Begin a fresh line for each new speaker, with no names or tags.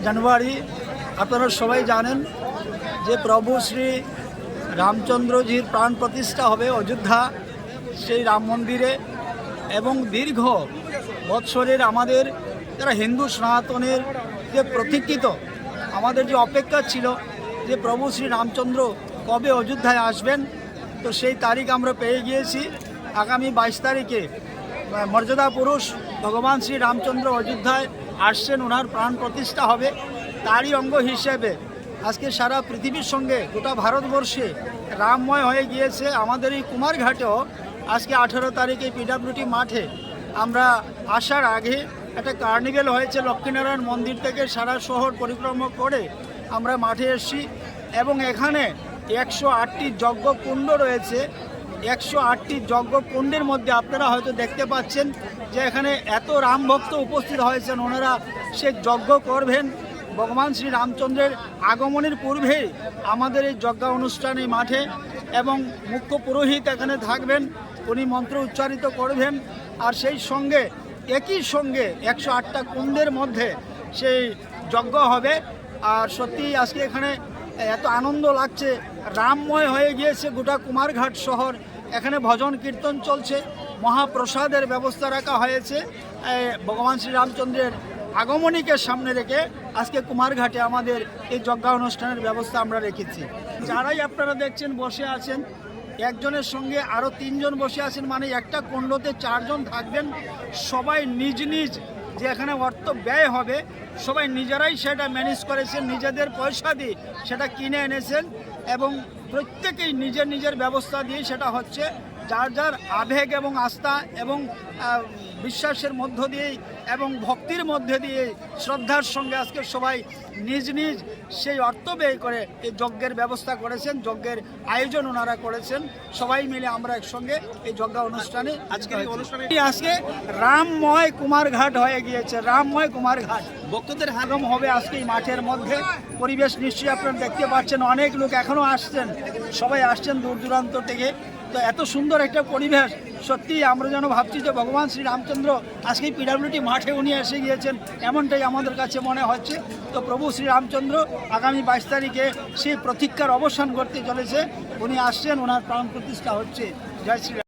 জানুয়ারি আপনারা সবাই জানেন যে প্রভু শ্রী রামচন্দ্রজির প্রাণ প্রতিষ্ঠা হবে অযোধ্যা সেই রাম মন্দিরে, এবং দীর্ঘ বৎসরের আমাদের যারা হিন্দু সনাতনের যে প্রতীক্ষিত আমাদের যে অপেক্ষা ছিল যে প্রভু শ্রী রামচন্দ্র কবে অযোধ্যায় আসবেন, তো সেই তারিখ আমরা পেয়ে গিয়েছি। আগামী 22 তারিখে মর্যাদা পুরুষ ভগবান শ্রী রামচন্দ্র অযোধ্যায় আসছেন, ওনার প্রাণ প্রতিষ্ঠা হবে। তারই অঙ্গ হিসেবে আজকে সারা পৃথিবীর সঙ্গে গোটা ভারতবর্ষে রামময় হয়ে গিয়েছে। আমাদের এই কুমারঘাটেও আজকে 18 তারিখে পিডব্লিউডি মাঠে আমরা আসার আগে একটা কার্নিভেল হয়েছে। লক্ষ্মীনারায়ণ মন্দির থেকে সারা শহর পরিক্রমা করে আমরা মাঠে এসেছি, এবং এখানে 108টি যজ্ঞকুণ্ড রয়েছে। 108টি যজ্ঞকুণ্ডের মধ্যে আপনারা হয়তো দেখতে পাচ্ছেন যে এখানে এত রাম ভক্ত উপস্থিত হয়েছেন, ওনারা সে যজ্ঞ করবেন। ভগবান শ্রী রামচন্দ্রের আগমনের পূর্বেই আমাদের এই যজ্ঞ অনুষ্ঠান এই মাঠে, এবং মুখ্য পুরোহিত এখানে থাকবেন, উনি মন্ত্র উচ্চারিত করবেন। আর সেই সঙ্গে একই সঙ্গে 108টা কুণ্ডের মধ্যে সেই যজ্ঞ হবে। আর সত্যি আজকে এখানে এত আনন্দ লাগছে, রামময় হয়ে গিয়েছে গোটা কুমারঘাট শহর। এখানে ভজন কীর্তন চলছে, মহাপ্রসাদের ব্যবস্থা রাখা হয়েছে। ভগবান শ্রী রামচন্দ্রের আগমনীকে সামনে রেখে আজকে কুমারঘাটে আমাদের এই যজ্ঞ অনুষ্ঠানের ব্যবস্থা আমরা রেখেছি। যারাই আপনারা দেখছেন বসে আছেন, একজনের সঙ্গে আরও 3 জন বসে আছেন, মানে একটা কুণ্ডতে 4 জন থাকবেন। সবাই নিজ নিজ যে এখানে অর্থ ব্যয় হবে সবাই নিজেরাই সেটা ম্যানেজ করেছেন, নিজেদের পয়সা দিয়ে সেটা কিনে এনেছেন, এবং প্রত্যেকেই নিজের নিজের ব্যবস্থা দিয়ে সেটা হচ্ছে। যার যার আবেগ এবং আস্থা এবং বিশ্বাসের মধ্য দিয়েই এবং ভক্তির মধ্যে দিয়ে শ্রদ্ধার সঙ্গে আজকে সবাই নিজ নিজ সেই অর্থ ব্যয় করে এই যজ্ঞের ব্যবস্থা করেছেন, যজ্ঞের আয়োজন ওনারা করেছেন। সবাই মিলে আমরা একসঙ্গে এই যজ্ঞ অনুষ্ঠানে আজকে রামময় কুমারঘাট হয়ে গিয়েছে। রামময় কুমারঘাট ভক্তদের আগম হবে আজকে এই মাঠের মধ্যে। পরিবেশ নিশ্চয়ই আপনারা দেখতে পাচ্ছেন, অনেক লোক এখনও আসছেন, সবাই আসছেন দূর দূরান্ত থেকে। তো এত সুন্দর একটা পরিবেশ, সত্যি আমরা যেন ভাবছি যে ভগবান শ্রী রামচন্দ্র আজকে পিডব্লিউডি মাঠে উনি এসে গিয়েছেন, এমনটাই আমাদের কাছে মনে হচ্ছে। তো প্রভু শ্রী রামচন্দ্র আগামী 22 তারিখে সেই প্রতীক্ষার অবসান করতে চলেছে। উনি আসছেন, ওনার প্রাণ প্রতিষ্ঠা হচ্ছে। জয় শ্রী রাম।